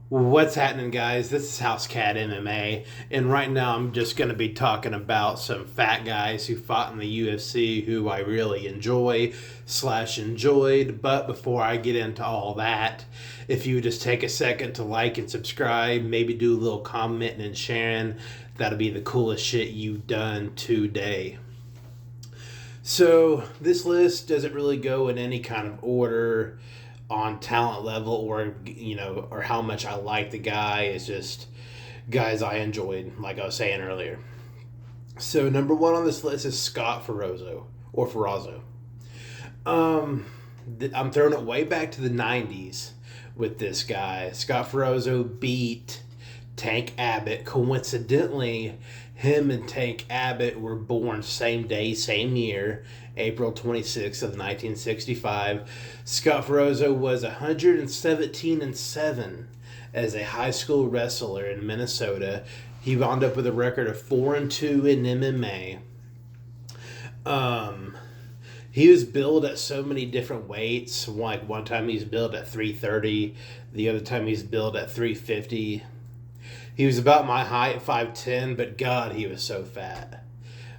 What's happening, guys? This is House Cat MMA, and right now I'm just going to be talking about some fat guys who fought in the UFC who I really enjoyed. But before I get into all that, if you would just take a second to like and subscribe, maybe do a little commenting and sharing, that'll be the coolest shit you've done today. So this list doesn't really go in any kind of order on talent level or how much I like the guy. It's just guys I enjoyed, like I was saying earlier. So number one on this list is Scott Ferrazzo. Um, I'm throwing it way back to the '90s with this guy. Scott Ferrazzo beat Tank Abbott. Coincidentally, him and Tank Abbott were born same day, same year, April 26th of 1965. Scott Ferrazzo was 117-7 as a high school wrestler in Minnesota. He wound up with a record of 4-2 in MMA. Um, he was billed at so many different weights. Like one time he's billed at 330, the other time he's billed at 350. He was about my height, 5'10", but God, he was so fat.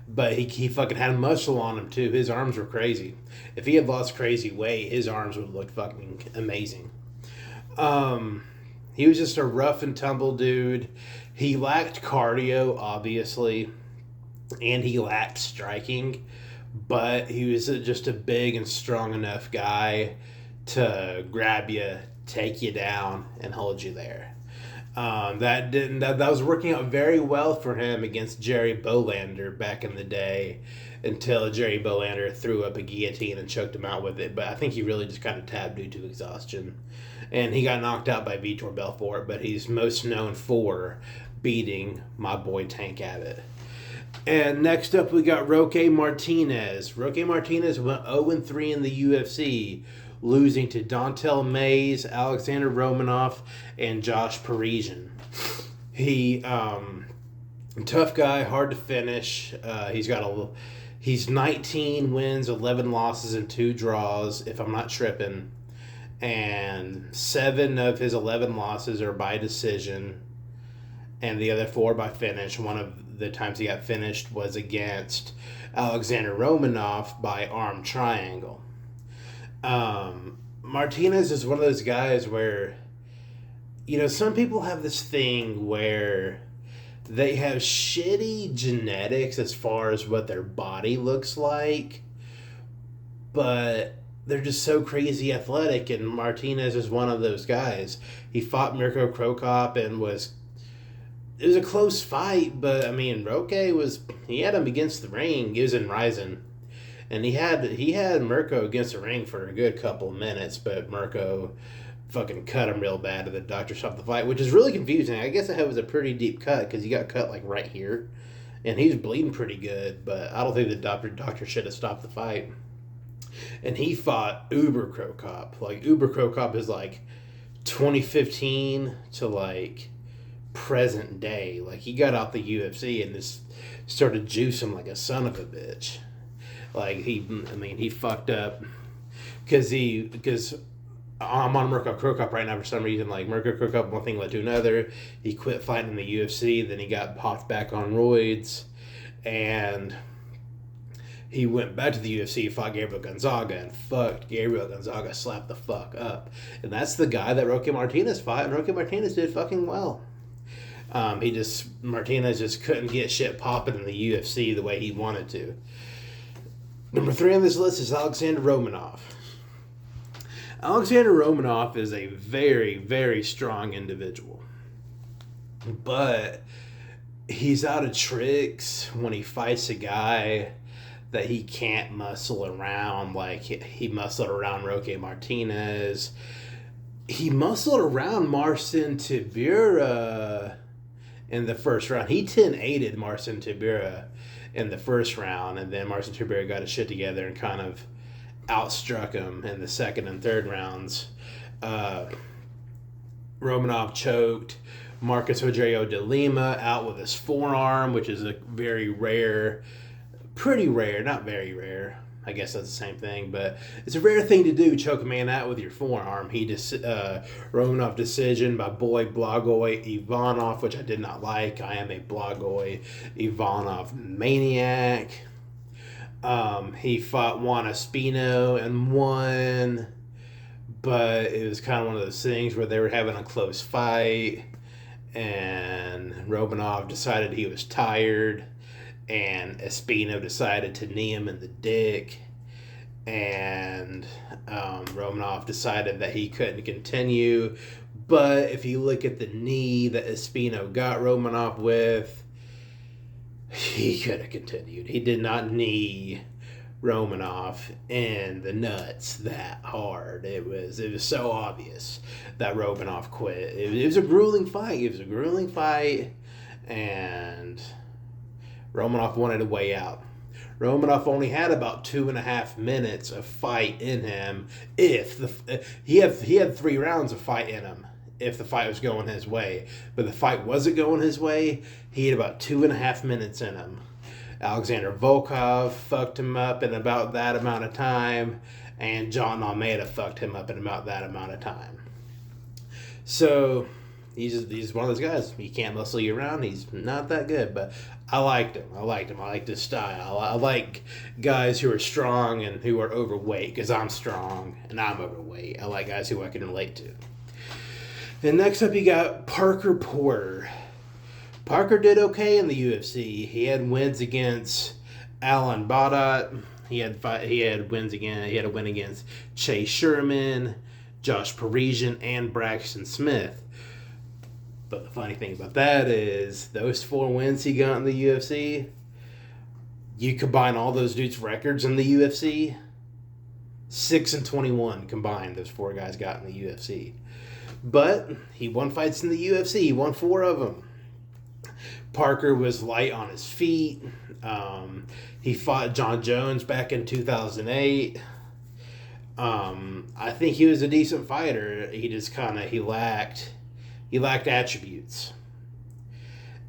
But he fucking had muscle on him, too. His arms were crazy. If he had lost crazy weight, his arms would look fucking amazing. He was just a rough and tumble dude. He lacked cardio, obviously, and he lacked striking. But he was just a big and strong enough guy to grab you, take you down, and hold you there. That was working out very well for him against Jerry Bolander back in the day, until Jerry Bolander threw up a guillotine and choked him out with it. But I think he really just kind of tapped due to exhaustion, and he got knocked out by Vitor Belfort. But he's most known for beating my boy Tank Abbott. And next up, we got Roque Martinez. Roque Martinez went 0-3 in the UFC, losing to Dontel Mays, Alexander Romanov, and Josh Parisian. He, tough guy, hard to finish. He's 19 wins, 11 losses, and 2 draws, if I'm not tripping. And 7 of his 11 losses are by decision, and the other 4 by finish. One of the times he got finished was against Alexander Romanov by arm triangle. Martinez is one of those guys where, some people have this thing where they have shitty genetics as far as what their body looks like, but they're just so crazy athletic, and Martinez is one of those guys. He fought Mirko Cro Cop and it was a close fight, but I mean, he had him against the ring. He was in Ryzen. And he had Mirko against the ring for a good couple of minutes, but Mirko fucking cut him real bad, and the doctor stopped the fight, which is really confusing. I guess it was a pretty deep cut because he got cut like right here, and he was bleeding pretty good. But I don't think the doctor should have stopped the fight. And he fought Uber Cro Cop. Like Uber Cro Cop is like 2015 to like present day. Like he got out the UFC and just started juicing like a son of a bitch. Like he fucked up because I'm on Mirko Cro Cop right now for some reason. Like Mirko Cro Cop, one thing led to another. He quit fighting in the UFC, then he got popped back on roids, and he went back to the UFC, fought Gabriel Gonzaga, and fucked Gabriel Gonzaga, slapped the fuck up. And that's the guy that Roque Martinez fought, and Roque Martinez did fucking well. Martinez just couldn't get shit popping in the UFC the way he wanted to. Number 3 on this list is Alexander Romanov. Alexander Romanov is a very, very strong individual. But he's out of tricks when he fights a guy that he can't muscle around. Like he muscled around Roque Martinez. He muscled around Marcin Tybura in the first round. He 10-8'd Marcin Tybura in the first round, and then Marcin Tybura got his shit together and kind of outstruck him in the second and third rounds. Romanov choked Marcus Rogerio de Lima out with his forearm, which is a very rare, pretty rare, not very rare, I guess that's the same thing, but it's a rare thing to do, choke a man out with your forearm. Romanov decision by Blagoy Ivanov, which I did not like. I am a Blagoy Ivanov maniac. He fought Juan Espino and won, but it was kind of one of those things where they were having a close fight, and Romanov decided he was tired, and Espino decided to knee him in the dick, and Romanov decided that he couldn't continue. But if you look at the knee that Espino got Romanov with, he could have continued. He did not knee Romanov in the nuts that hard. It was so obvious that Romanov quit. It was a grueling fight. And Romanov wanted a way out. Romanov only had about 2.5 minutes of fight in him. He had 3 rounds of fight in him, if the fight was going his way. But the fight wasn't going his way. He had about 2.5 minutes in him. Alexander Volkov fucked him up in about that amount of time, and John Almeida fucked him up in about that amount of time. So he's one of those guys. You can't muscle you around. He's not that good, but I liked him. I liked his style. I like guys who are strong and who are overweight, because I'm strong and I'm overweight. I like guys who I can relate to. And next up, you got Parker Porter. Parker did okay in the UFC. He had wins against Alan Badat. He had wins again. He had a win against Chase Sherman, Josh Parisian, and Braxton Smith. But the funny thing about that is those 4 wins he got in the UFC, you combine all those dudes' records in the UFC, 6-21 combined those 4 guys got in the UFC. But he won fights in the UFC. He won 4 of them. Parker was light on his feet. He fought John Jones back in 2008. I think he was a decent fighter. He just he lacked attributes.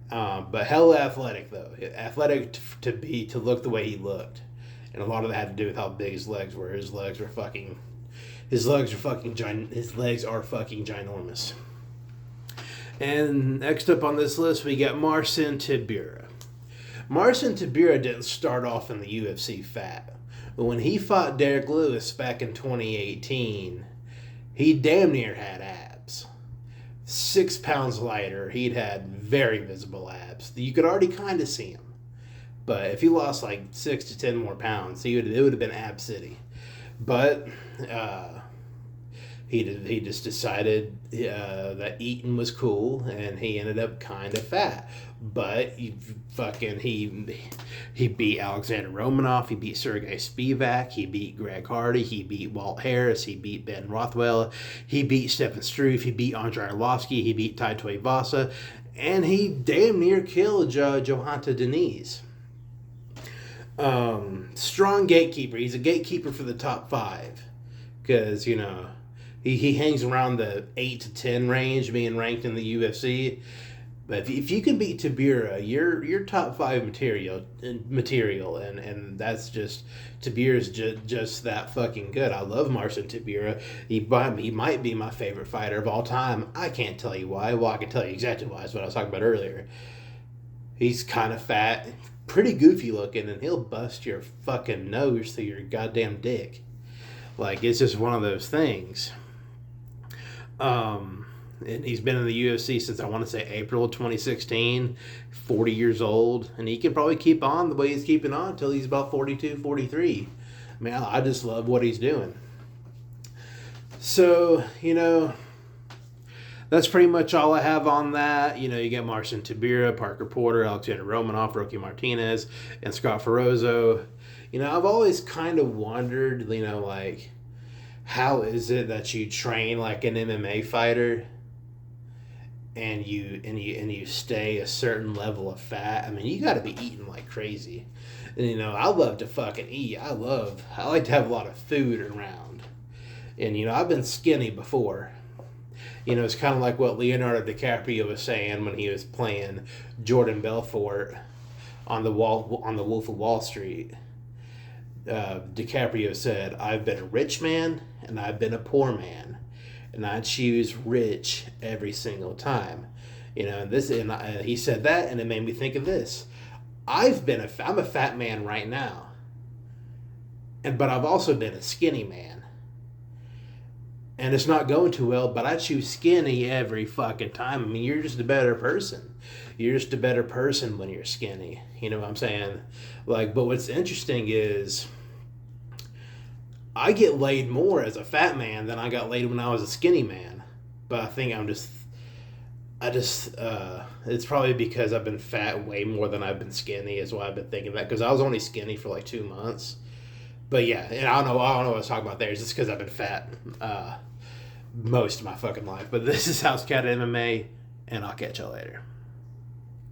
But hella athletic though. Athletic to look the way he looked, and a lot of that had to do with how big his legs were. His legs are fucking ginormous. And next up on this list, we got Marcin Tybura. Marcin Tybura didn't start off in the UFC fat, but when he fought Derek Lewis back in 2018, he damn near had abs. 6 pounds lighter, he'd had very visible abs. You could already kind of see him. But if he lost like 6 to 10 more pounds, it would have been ab city. But he just decided that eating was cool, and he ended up kind of fat. But he beat Alexander Romanov, he beat Sergey Spivak, he beat Greg Hardy, he beat Walt Harris, he beat Ben Rothwell, he beat Stefan Struve, he beat Andrei Arlovsky, he beat Tai Tuivasa, and he damn near killed Johanta Diniz. Strong gatekeeper. He's a gatekeeper for the top 5, because he hangs around the 8 to 10 range, being ranked in the UFC. But if you can beat Tybura, you're top 5 material, and that's just Tybura's just that fucking good. I love Marcin Tybura. He might be my favorite fighter of all time. I can't tell you why. Well, I can tell you exactly why. It's what I was talking about earlier. He's kind of fat, pretty goofy looking, and he'll bust your fucking nose through your goddamn dick. Like, it's just one of those things. And he's been in the UFC since, I want to say, April 2016, 40 years old, and he can probably keep on the way he's keeping on until he's about 42, 43. I mean, I just love what he's doing. So, that's pretty much all I have on that. You get Marcin Tybura, Parker Porter, Alexander Romanov, Rocky Martinez, and Scott Ferozzo. I've always kind of wondered, like, how is it that you train like an MMA fighter and you stay a certain level of fat? I mean, you got to be eating like crazy. And I love to fucking eat. I like to have a lot of food around. And I've been skinny before. It's kind of like what Leonardo DiCaprio was saying when he was playing Jordan Belfort on the Wolf of Wall Street. DiCaprio said, "I've been a rich man and I've been a poor man, and I choose rich every single time." You know, he said that, and it made me think of this. I'm a fat man right now, but I've also been a skinny man, and it's not going too well. But I choose skinny every fucking time. I mean, you're just a better person. You're just a better person when you're skinny. You know what I'm saying? Like, but what's interesting is I get laid more as a fat man than I got laid when I was a skinny man. But I think it's probably because I've been fat way more than I've been skinny is why I've been thinking that. Because I was only skinny for like 2 months. But yeah, and I don't know what I was talking about there. It's just because I've been fat most of my fucking life. But this is House Cat MMA, and I'll catch y'all later.